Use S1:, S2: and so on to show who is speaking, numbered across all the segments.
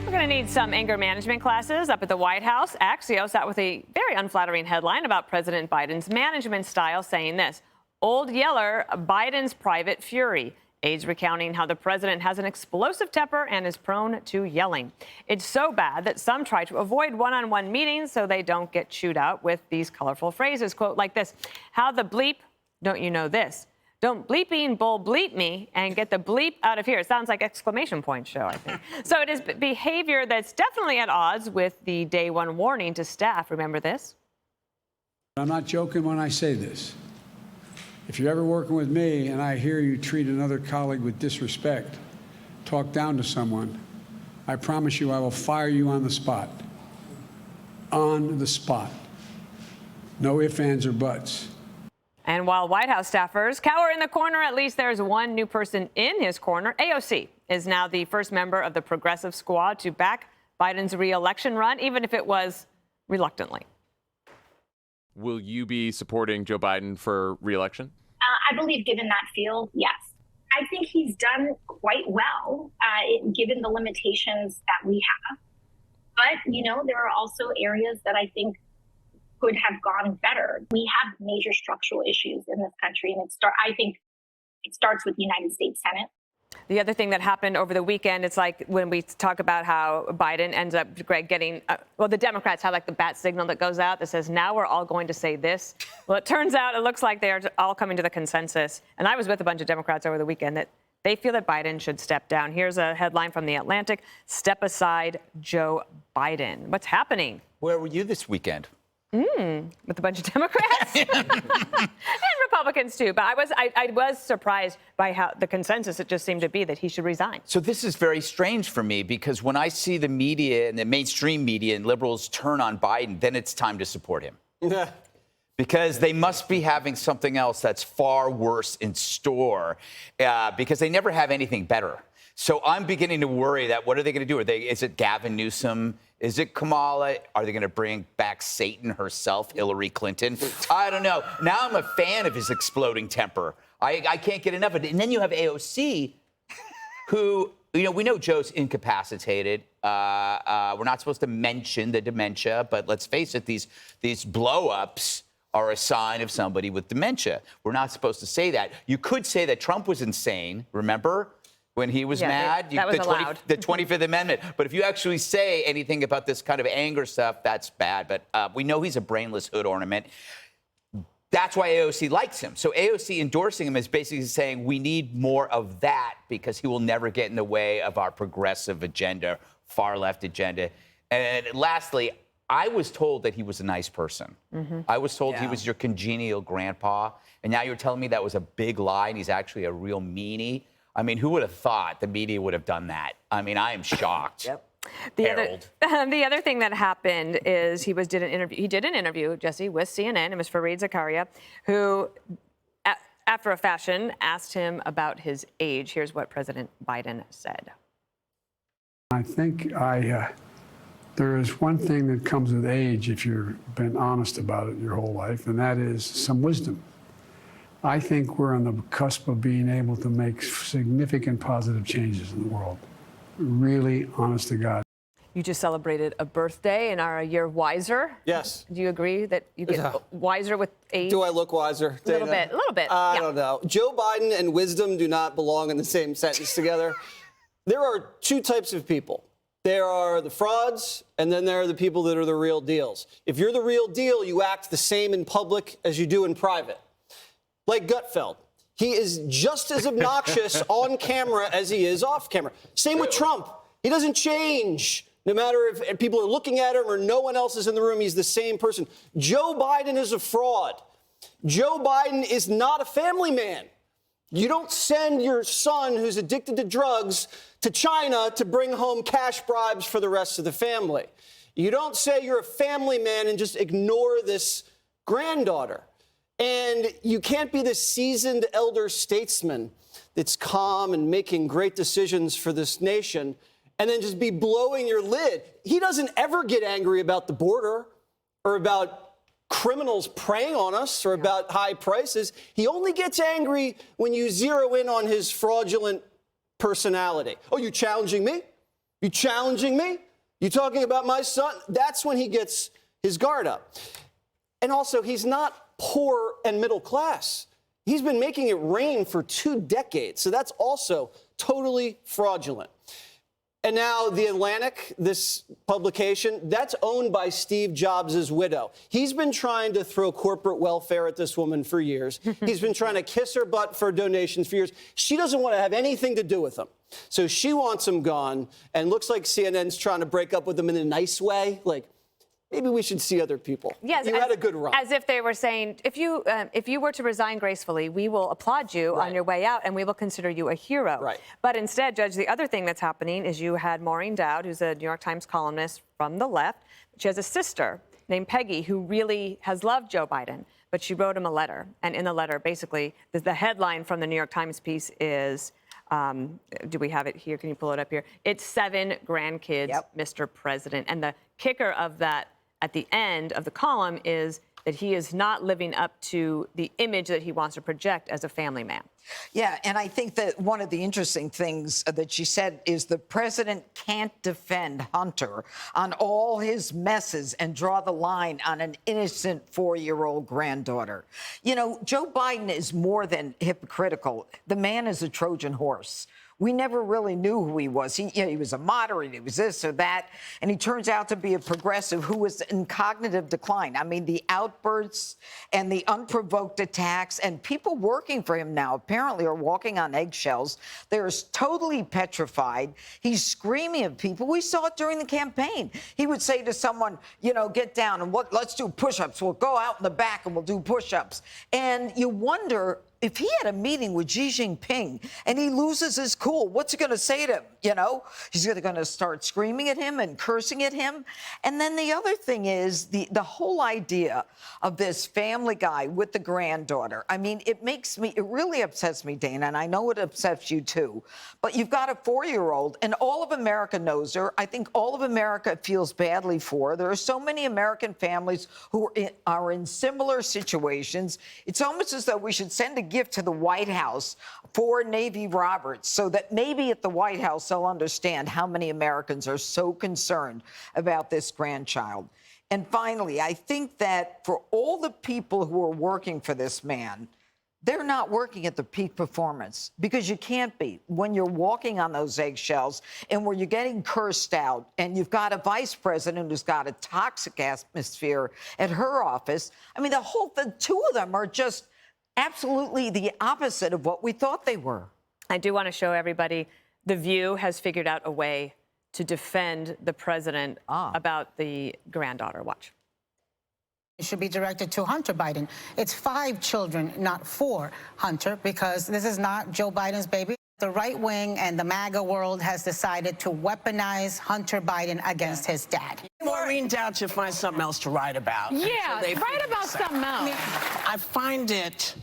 S1: We're going to need some anger management classes up at the White House. Axios out with a very unflattering headline about President Biden's management style, saying this: Old Yeller, Biden's private fury. Aides recounting how the president has an explosive temper and is prone to yelling. It's so bad that some try to avoid one-on-one meetings so they don't get chewed out with these colorful phrases. Quote like this: how the bleep don't you know this? Don't bleeping bull bleep me and get the bleep out of here. It sounds like exclamation point show, I think. So it is behavior that's definitely at odds with the day one warning to staff. Remember this?
S2: I'm not joking when I say this. If you're ever working with me and I hear you treat another colleague with disrespect, talk down to someone, I promise you I will fire you on the spot. On the spot. No ifs, ands, or buts.
S1: And while White House staffers cower in the corner, at least there's one new person in his corner. AOC is now the first member of the progressive squad to back Biden's re-election run, even if it was reluctantly.
S3: Will you be supporting Joe Biden for re-election?
S4: I believe, given that field, yes. I think he's done quite well, given the limitations that we have. But, you know, there are also areas that I think could have gone better. We have major structural issues in this country, and I think it starts with the United States Senate.
S1: The other thing that happened over the weekend, it's like when we talk about how Biden ends up, Greg, getting, the Democrats have like the bat signal that goes out that says, now we're all going to say this. Well, it turns out it looks like they are all coming to the consensus. And I was with a bunch of Democrats over the weekend that they feel that Biden should step down. Here's a headline from The Atlantic: step aside Joe Biden. What's happening?
S5: Where were you this weekend?
S1: With a bunch of Democrats and Republicans too. But I was surprised by how the consensus, it just seemed to be that he should resign.
S5: So this is very strange for me, because when I see the media and the mainstream media and liberals turn on Biden, then it's time to support him.
S6: Yeah.
S5: Because they must be having something else that's far worse in store, because they never have anything better. So I'm beginning to worry that what are they going to do? Is it Gavin Newsom? Is it Kamala? Are they going to bring back Satan herself, Hillary Clinton? I don't know. Now I'm a fan of his exploding temper. I can't get enough of it. And then you have AOC, who, you know, we know Joe's incapacitated. We're not supposed to mention the dementia, but let's face it, these blow-ups are a sign of somebody with dementia. We're not supposed to say that. You could say that Trump was insane, remember? When he was mad,
S1: that was allowed.
S5: The 25th Amendment. But if you actually say anything about this kind of anger stuff, that's bad. But we know he's a brainless hood ornament. That's why AOC likes him. So AOC endorsing him is basically saying we need more of that, because he will never get in the way of our progressive agenda, far left agenda. And lastly, I was told that he was a nice person. I was told he was your congenial grandpa. And now you're telling me that was a big lie and he's actually a real meanie. I mean, who would have thought the media would have done that? I mean, I am shocked.
S6: Yep.
S1: The other thing that happened is he did an interview, Jesse, with CNN. It was Fareed Zakaria, who, after a fashion, asked him about his age. Here's what President Biden said.
S2: I think there is one thing that comes with age, if you've been honest about it your whole life, and that is some wisdom. I think we're on the cusp of being able to make significant positive changes in the world. Really, honest to God.
S1: You just celebrated a birthday and are a year wiser.
S6: Yes.
S1: Do you agree that you get wiser with age?
S6: Do I look wiser, Dana?
S1: A little bit.
S6: I don't know. Joe Biden and wisdom do not belong in the same sentence together. There are two types of people. There are the frauds, and then there are the people that are the real deals. If you're the real deal, you act the same in public as you do in private. Like Gutfeld. He is just as obnoxious on camera as he is off camera. Same with Trump. He doesn't change. No matter if people are looking at him or no one else is in the room, he's the same person. Joe Biden is a fraud. Joe Biden is not a family man. You don't send your son who's addicted to drugs to China to bring home cash bribes for the rest of the family. You don't say you're a family man and just ignore this granddaughter. And you can't be this seasoned elder statesman that's calm and making great decisions for this nation and then just be blowing your lid. He doesn't ever get angry about the border or about criminals preying on us or about high prices. He only gets angry when you zero in on his fraudulent personality. Oh, you challenging me? You challenging me? You talking about my son? That's when he gets his guard up. And also, he's not poor and middle class. He's been making it rain for 2 decades. So that's also totally fraudulent. And now The Atlantic, this publication, that's owned by Steve Jobs' widow. He's been trying to throw corporate welfare at this woman for years. He's been trying to kiss her butt for donations for years. She doesn't want to have anything to do with him. So she wants him gone, and looks like CNN's trying to break up with him in a nice way. Like, maybe we should see other people.
S1: Yes,
S6: you had a good run.
S1: As if they were saying, if you were to resign gracefully, we will applaud you on your way out, and we will consider you a hero.
S6: Right.
S1: But instead, Judge, the other thing that's happening is you had Maureen Dowd, who's a New York Times columnist from the left. She has a sister named Peggy who really has loved Joe Biden, but she wrote him a letter. And in the letter, basically, the headline from the New York Times piece is, do we have it here? Can you pull it up here? It's 7 grandkids, Mr. President. And the kicker of that at the end of the column is that he is not living up to the image that he wants to project as a family man.
S7: Yeah, and I think that one of the interesting things that she said is the president can't defend Hunter on all his messes and draw the line on an innocent 4-year-old granddaughter. You know, Joe Biden is more than hypocritical. The man is a Trojan horse. We never really knew who he was. He was a moderate, he was this or that, and he turns out to be a progressive who was in cognitive decline. I mean, the outbursts and the unprovoked attacks, and people working for him now apparently are walking on eggshells. They're totally petrified. He's screaming at people. We saw it during the campaign. He would say to someone, you know, get down and let's do push-ups. We'll go out in the back and we'll do push-ups. And you wonder, if he had a meeting with Xi Jinping and he loses his cool, what's he going to say to him? You know, he's going to start screaming at him and cursing at him. And then the other thing is the whole idea of this family guy with the granddaughter. I mean, it really upsets me, Dana, and I know it upsets you too. But you've got a 4-year-old, and all of America knows her. I think all of America feels badly for her. There are so many American families who are in similar situations. It's almost as though we should send a gift to the White House for Navy Roberts so that maybe at the White House they'll understand how many Americans are so concerned about this grandchild. And finally, I think that for all the people who are working for this man, they're not working at the peak performance, because you can't be when you're walking on those eggshells and where you're getting cursed out and you've got a vice president who's got a toxic atmosphere at her office. I mean, the two of them are just absolutely the opposite of what we thought they were.
S1: I do want to show everybody The View has figured out a way to defend the president about the granddaughter. Watch.
S8: It should be directed to Hunter Biden. It's 5 children, not 4, Hunter, because this is not Joe Biden's baby. The right wing and the MAGA world has decided to weaponize Hunter Biden against his dad.
S9: Maureen Dowd should find something else to write about.
S1: Yeah, write about something else.
S9: I find it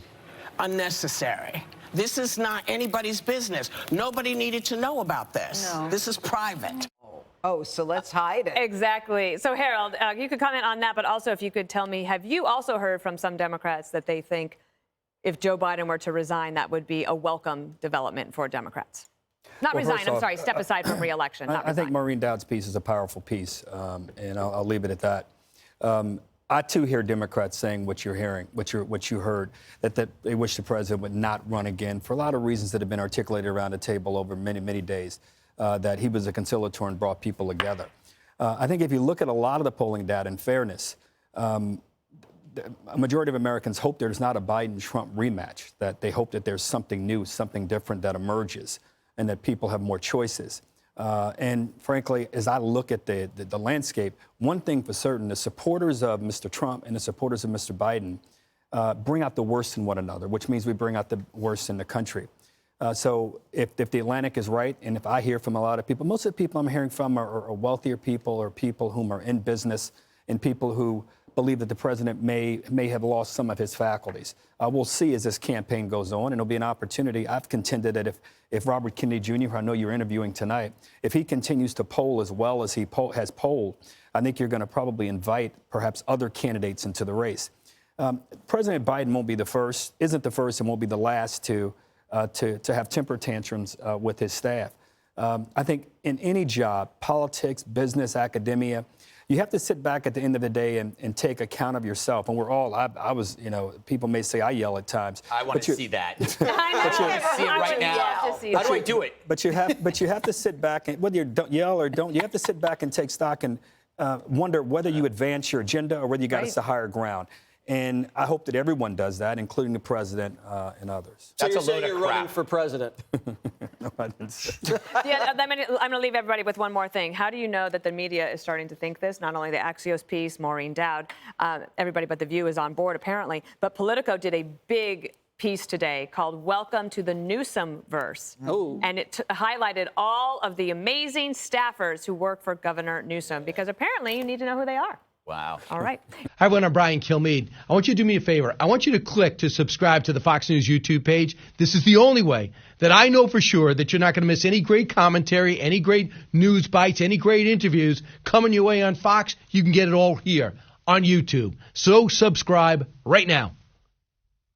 S9: unnecessary. This is not anybody's business. Nobody needed to know about this. No. This is private.
S7: Oh, so let's hide it.
S1: Exactly. So, Harold, you could comment on that, but also if you could tell me, have you also heard from some Democrats that they think if Joe Biden were to resign, that would be a welcome development for Democrats? Not resign, I'm sorry, step aside from re-election.
S10: I think Maureen Dowd's piece is a powerful piece, and I'll leave it at that. I, too, hear Democrats saying what you're hearing, what you heard, that they wish the president would not run again for a lot of reasons that have been articulated around the table over many, many days, that he was a conciliator and brought people together. I think if you look at a lot of the polling data, in fairness, a majority of Americans hope there's not a Biden-Trump rematch, that they hope that there's something new, something different that emerges, and that people have more choices. And frankly, as I look at the landscape, one thing for certain, the supporters of Mr. Trump and the supporters of Mr. Biden bring out the worst in one another, which means we bring out the worst in the country. So if the Atlantic is right, and if I hear from a lot of people, most of the people I'm hearing from are wealthier people or people whom are in business and people who believe that the president may have lost some of his faculties. We'll see as this campaign goes on, and it'll be an opportunity. I've contended that if Robert Kennedy Jr., who I know you're interviewing tonight, if he continues to poll as well as he has polled, I think you're going to probably invite perhaps other candidates into the race. President Biden won't be the first, isn't the first, and won't be the last to have temper tantrums with his staff. I think in any job, politics, business, academia, you have to sit back at the end of the day and take account of yourself. And we're all, I was, people may say I yell at times.
S5: I want to see that.
S1: I
S5: see it right now. How do I do it?
S10: But you have to sit back, and whether you don't yell or don't, you have to sit back and take stock and wonder whether you advance your agenda or whether you got us to higher ground. And I hope that everyone does that, including the president and others.
S6: So
S5: That's
S6: you're
S5: a
S6: saying
S5: load of
S6: you're
S5: crap.
S6: running for president?
S10: No, I didn't say.
S1: Yeah, I'm going to leave everybody with one more thing. How do you know that the media is starting to think this? Not only the Axios piece, Maureen Dowd, everybody but The View is on board apparently, but Politico did a big piece today called Welcome to the Newsom-verse.
S6: Oh.
S1: And it highlighted all of the amazing staffers who work for Governor Newsom, because apparently you need to know who they are.
S5: Wow.
S1: All right.
S11: Hi, everyone. I'm Brian Kilmeade. I want you to do me a favor. I want you to click to subscribe to the Fox News YouTube page. This is the only way that I know for sure that you're not going to miss any great commentary, any great news bites, any great interviews coming your way on Fox. You can get it all here on YouTube. So subscribe right now.